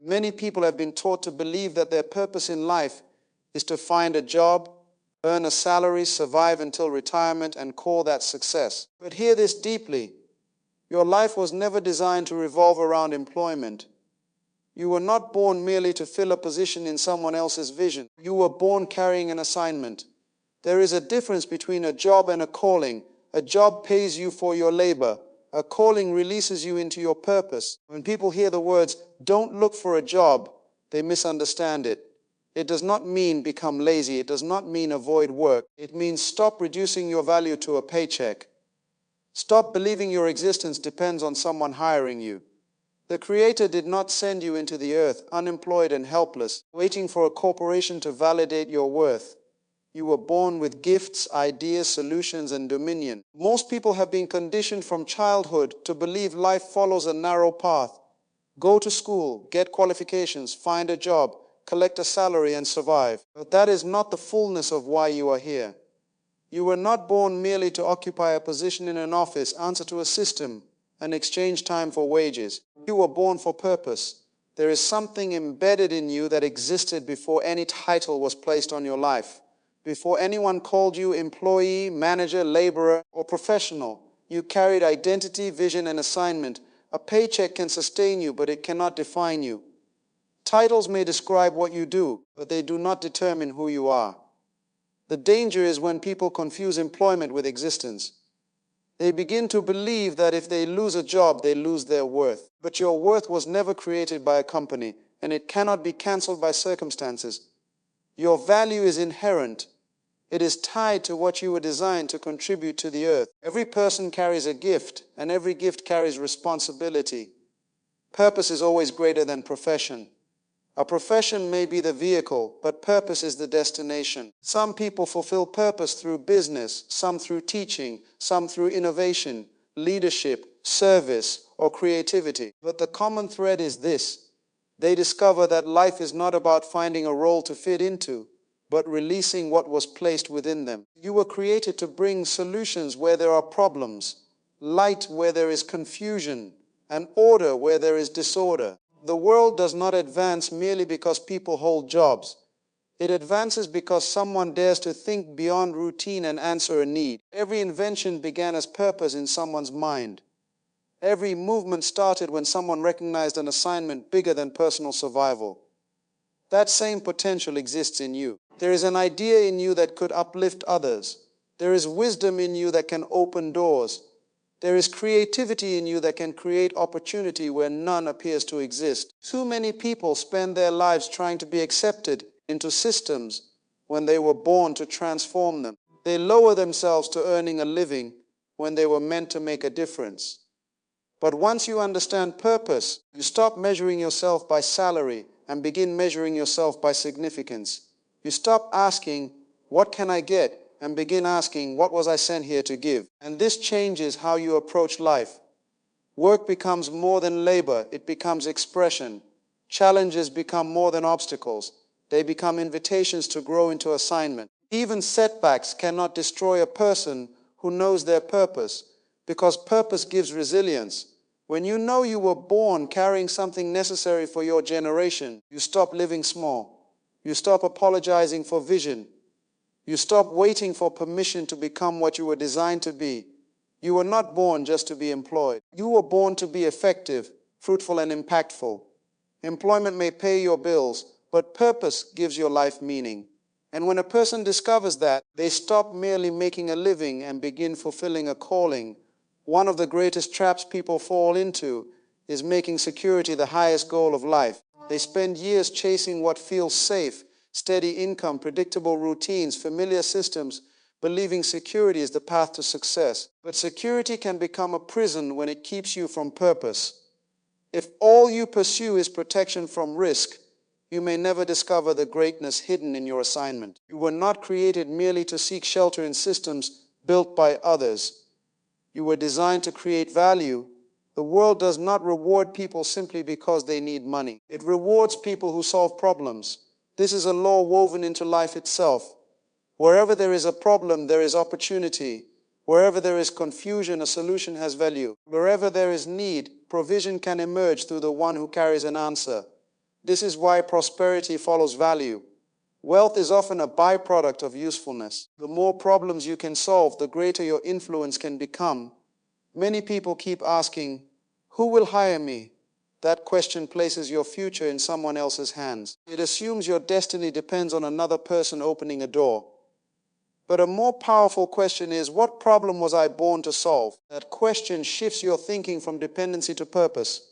Many people have been taught to believe that their purpose in life is to find a job, earn a salary, survive until retirement, and call that success. But hear this deeply. Your life was never designed to revolve around employment. You were not born merely to fill a position in someone else's vision. You were born carrying an assignment. There is a difference between a job and a calling. A job pays you for your labor. A calling releases you into your purpose. When people hear the words, "don't look for a job," they misunderstand it. It does not mean become lazy. It does not mean avoid work. It means stop reducing your value to a paycheck. Stop believing your existence depends on someone hiring you. The Creator did not send you into the earth unemployed and helpless, waiting for a corporation to validate your worth. You were born with gifts, ideas, solutions, and dominion. Most people have been conditioned from childhood to believe life follows a narrow path. Go to school, get qualifications, find a job, collect a salary, and survive. But that is not the fullness of why you are here. You were not born merely to occupy a position in an office, answer to a system, and exchange time for wages. You were born for purpose. There is something embedded in you that existed before any title was placed on your life. Before anyone called you employee, manager, laborer, or professional, you carried identity, vision, and assignment. A paycheck can sustain you, but it cannot define you. Titles may describe what you do, but they do not determine who you are. The danger is when people confuse employment with existence. They begin to believe that if they lose a job, they lose their worth. But your worth was never created by a company, and it cannot be cancelled by circumstances. Your value is inherent. It is tied to what you were designed to contribute to the earth. Every person carries a gift, and every gift carries responsibility. Purpose is always greater than profession. A profession may be the vehicle, but purpose is the destination. Some people fulfill purpose through business, some through teaching, some through innovation, leadership, service, or creativity. But the common thread is this: they discover that life is not about finding a role to fit into, but releasing what was placed within them. You were created to bring solutions where there are problems, light where there is confusion, and order where there is disorder. The world does not advance merely because people hold jobs. It advances because someone dares to think beyond routine and answer a need. Every invention began as purpose in someone's mind. Every movement started when someone recognized an assignment bigger than personal survival. That same potential exists in you. There is an idea in you that could uplift others. There is wisdom in you that can open doors. There is creativity in you that can create opportunity where none appears to exist. Too many people spend their lives trying to be accepted into systems when they were born to transform them. They lower themselves to earning a living when they were meant to make a difference. But once you understand purpose, you stop measuring yourself by salary and begin measuring yourself by significance. You stop asking, "What can I get?" and begin asking, "What was I sent here to give?" And this changes how you approach life. Work becomes more than labor, it becomes expression. Challenges become more than obstacles. They become invitations to grow into assignment. Even setbacks cannot destroy a person who knows their purpose, because purpose gives resilience. When you know you were born carrying something necessary for your generation, you stop living small. You stop apologizing for vision. You stop waiting for permission to become what you were designed to be. You were not born just to be employed. You were born to be effective, fruitful, and impactful. Employment may pay your bills, but purpose gives your life meaning. And when a person discovers that, they stop merely making a living and begin fulfilling a calling. One of the greatest traps people fall into is making security the highest goal of life. They spend years chasing what feels safe: steady income, predictable routines, familiar systems, believing security is the path to success. But security can become a prison when it keeps you from purpose. If all you pursue is protection from risk, you may never discover the greatness hidden in your assignment. You were not created merely to seek shelter in systems built by others. You were designed to create value. The world does not reward people simply because they need money. It rewards people who solve problems. This is a law woven into life itself. Wherever there is a problem, there is opportunity. Wherever there is confusion, a solution has value. Wherever there is need, provision can emerge through the one who carries an answer. This is why prosperity follows value. Wealth is often a byproduct of usefulness. The more problems you can solve, the greater your influence can become. Many people keep asking, "Who will hire me?" That question places your future in someone else's hands. It assumes your destiny depends on another person opening a door. But a more powerful question is, what problem was I born to solve? That question shifts your thinking from dependency to purpose.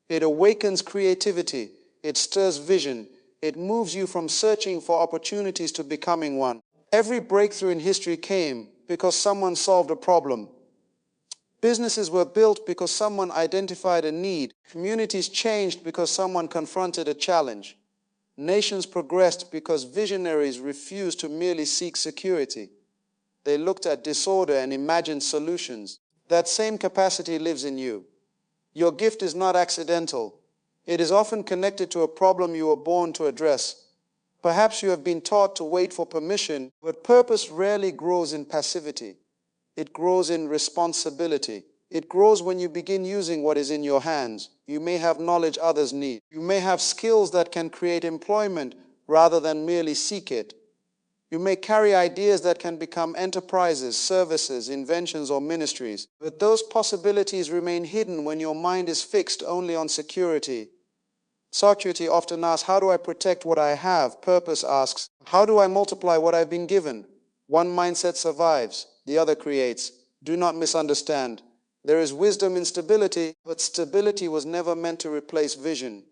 It awakens creativity. It stirs vision. It moves you from searching for opportunities to becoming one. Every breakthrough in history came because someone solved a problem. Businesses were built because someone identified a need. Communities changed because someone confronted a challenge. Nations progressed because visionaries refused to merely seek security. They looked at disorder and imagined solutions. That same capacity lives in you. Your gift is not accidental. It is often connected to a problem you were born to address. Perhaps you have been taught to wait for permission, but purpose rarely grows in passivity. It grows in responsibility. It grows when you begin using what is in your hands. You may have knowledge others need. You may have skills that can create employment rather than merely seek it. You may carry ideas that can become enterprises, services, inventions, or ministries. But those possibilities remain hidden when your mind is fixed only on security. Socrates often asks, "How do I protect what I have?" Purpose asks, "How do I multiply what I've been given?" One mindset survives, the other creates. Do not misunderstand. There is wisdom in stability, but stability was never meant to replace vision.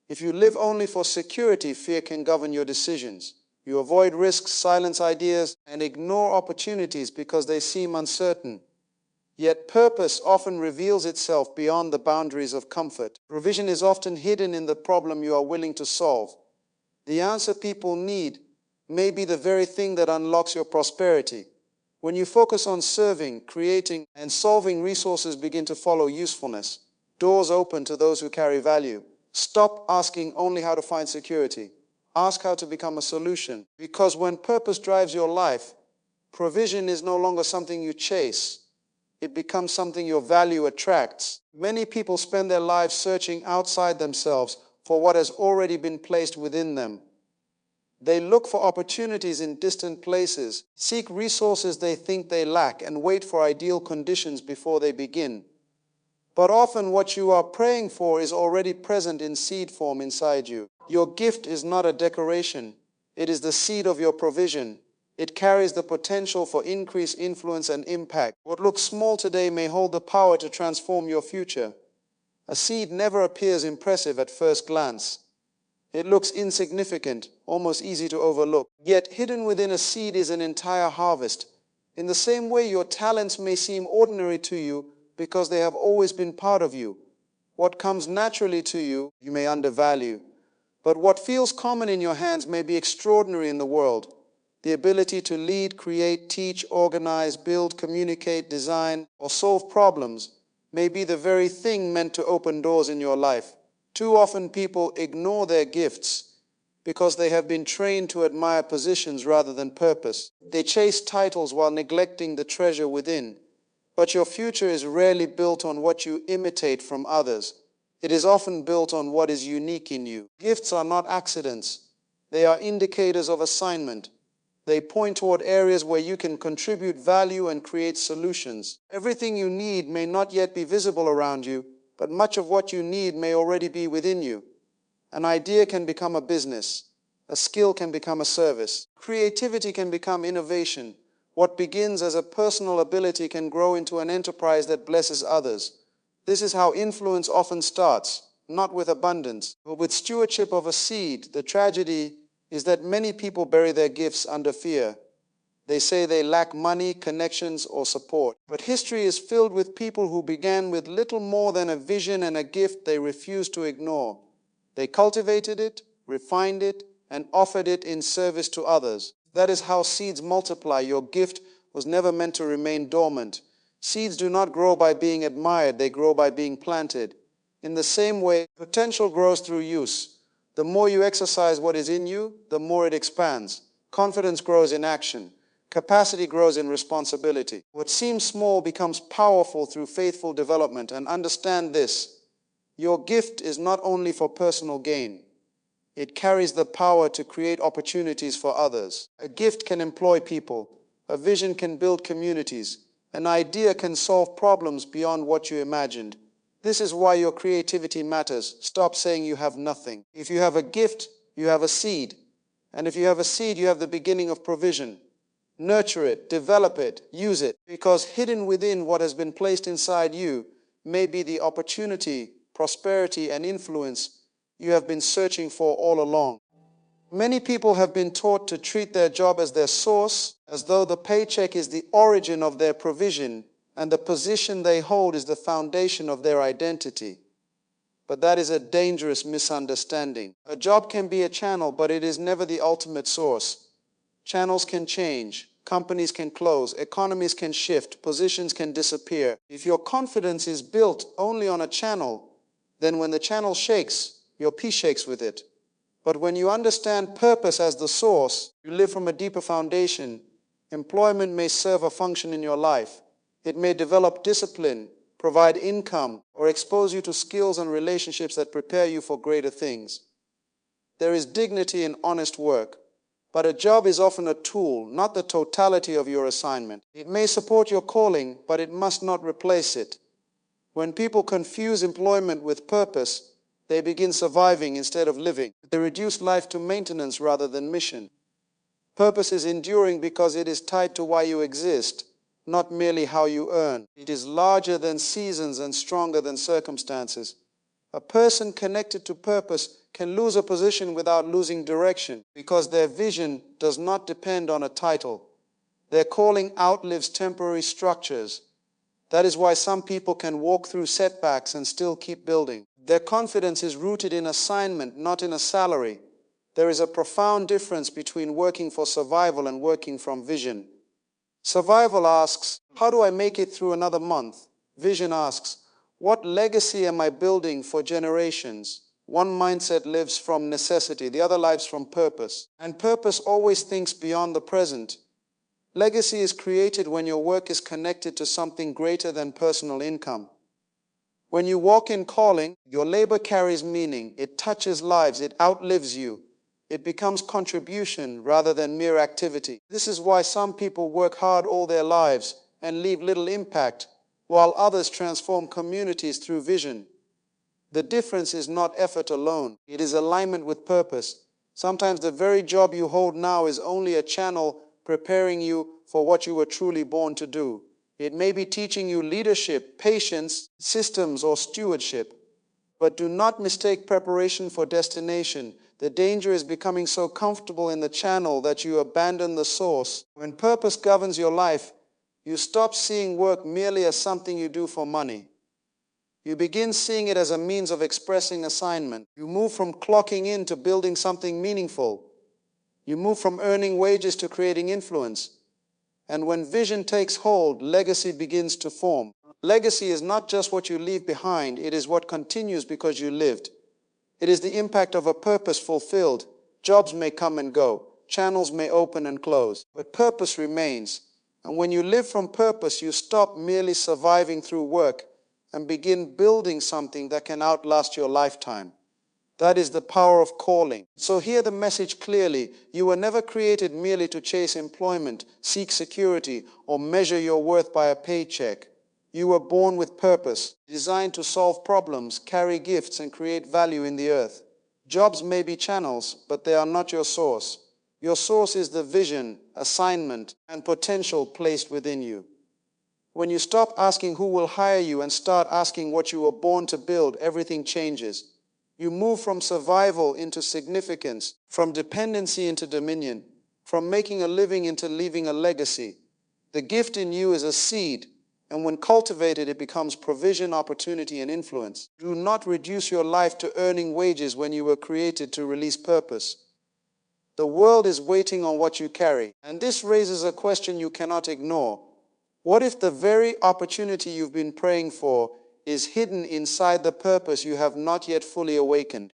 If you live only for security, fear can govern your decisions. You avoid risks, silence ideas, and ignore opportunities because they seem uncertain. Yet purpose often reveals itself beyond the boundaries of comfort. Provision is often hidden in the problem you are willing to solve. The answer people need may be the very thing that unlocks your prosperity. When you focus on serving, creating, and solving, resources begin to follow usefulness. Doors open to those who carry value. Stop asking only how to find security. Ask how to become a solution. Because when purpose drives your life, provision is no longer something you chase. It becomes something your value attracts. Many people spend their lives searching outside themselves for what has already been placed within them. They look for opportunities in distant places, seek resources they think they lack, and wait for ideal conditions before they begin. But often what you are praying for is already present in seed form inside you. Your gift is not a decoration. It is the seed of your provision. It carries the potential for increased influence and impact. What looks small today may hold the power to transform your future. A seed never appears impressive at first glance. It looks insignificant, almost easy to overlook. Yet hidden within a seed is an entire harvest. In the same way, your talents may seem ordinary to you because they have always been part of you. What comes naturally to you, you may undervalue. But what feels common in your hands may be extraordinary in the world. The ability to lead, create, teach, organize, build, communicate, design, or solve problems may be the very thing meant to open doors in your life. Too often people ignore their gifts because they have been trained to admire positions rather than purpose. They chase titles while neglecting the treasure within. But your future is rarely built on what you imitate from others. It is often built on what is unique in you. Gifts are not accidents. They are indicators of assignment. They point toward areas where you can contribute value and create solutions. Everything you need may not yet be visible around you, but much of what you need may already be within you. An idea can become a business. A skill can become a service. Creativity can become innovation. What begins as a personal ability can grow into an enterprise that blesses others. This is how influence often starts, not with abundance, but with stewardship of a seed. The tragedy is that many people bury their gifts under fear. They say they lack money, connections, or support. But history is filled with people who began with little more than a vision and a gift they refused to ignore. They cultivated it, refined it, and offered it in service to others. That is how seeds multiply. Your gift was never meant to remain dormant. Seeds do not grow by being admired, they grow by being planted. In the same way, potential grows through use. The more you exercise what is in you, the more it expands. Confidence grows in action. Capacity grows in responsibility. What seems small becomes powerful through faithful development. And understand this, your gift is not only for personal gain. It carries the power to create opportunities for others. A gift can employ people. A vision can build communities. An idea can solve problems beyond what you imagined. This is why your creativity matters. Stop saying you have nothing. If you have a gift, you have a seed. And if you have a seed, you have the beginning of provision. Nurture it, develop it, use it, because hidden within what has been placed inside you may be the opportunity, prosperity, and influence you have been searching for all along. Many people have been taught to treat their job as their source, as though the paycheck is the origin of their provision and the position they hold is the foundation of their identity. But that is a dangerous misunderstanding. A job can be a channel, but it is never the ultimate source. Channels can change, companies can close, economies can shift, positions can disappear. If your confidence is built only on a channel, then when the channel shakes, your peace shakes with it. But when you understand purpose as the source, you live from a deeper foundation. Employment may serve a function in your life. It may develop discipline, provide income, or expose you to skills and relationships that prepare you for greater things. There is dignity in honest work, but a job is often a tool, not the totality of your assignment. It may support your calling, but it must not replace it. When people confuse employment with purpose, they begin surviving instead of living. They reduce life to maintenance rather than mission. Purpose is enduring because it is tied to why you exist, not merely how you earn. It is larger than seasons and stronger than circumstances. A person connected to purpose can lose a position without losing direction because their vision does not depend on a title. Their calling outlives temporary structures. That is why some people can walk through setbacks and still keep building. Their confidence is rooted in assignment, not in a salary. There is a profound difference between working for survival and working from vision. Survival asks, how do I make it through another month? Vision asks, what legacy am I building for generations? One mindset lives from necessity, the other lives from purpose. And purpose always thinks beyond the present. Legacy is created when your work is connected to something greater than personal income. When you walk in calling, your labor carries meaning. It touches lives. It outlives you. It becomes contribution rather than mere activity. This is why some people work hard all their lives and leave little impact, while others transform communities through vision. The difference is not effort alone. It is alignment with purpose. Sometimes the very job you hold now is only a channel preparing you for what you were truly born to do. It may be teaching you leadership, patience, systems, or stewardship. But do not mistake preparation for destination. The danger is becoming so comfortable in the channel that you abandon the source. When purpose governs your life, you stop seeing work merely as something you do for money. You begin seeing it as a means of expressing assignment. You move from clocking in to building something meaningful. You move from earning wages to creating influence. And when vision takes hold, legacy begins to form. Legacy is not just what you leave behind, it is what continues because you lived. It is the impact of a purpose fulfilled. Jobs may come and go, channels may open and close, but purpose remains. And when you live from purpose, you stop merely surviving through work and begin building something that can outlast your lifetime. That is the power of calling. So hear the message clearly. You were never created merely to chase employment, seek security, or measure your worth by a paycheck. You were born with purpose, designed to solve problems, carry gifts, and create value in the earth. Jobs may be channels, but they are not your source. Your source is the vision, assignment, and potential placed within you. When you stop asking who will hire you and start asking what you were born to build, everything changes. You move from survival into significance, from dependency into dominion, from making a living into leaving a legacy. The gift in you is a seed, and when cultivated, it becomes provision, opportunity, and influence. Do not reduce your life to earning wages when you were created to release purpose. The world is waiting on what you carry, and this raises a question you cannot ignore. What if the very opportunity you've been praying for is hidden inside the purpose you have not yet fully awakened?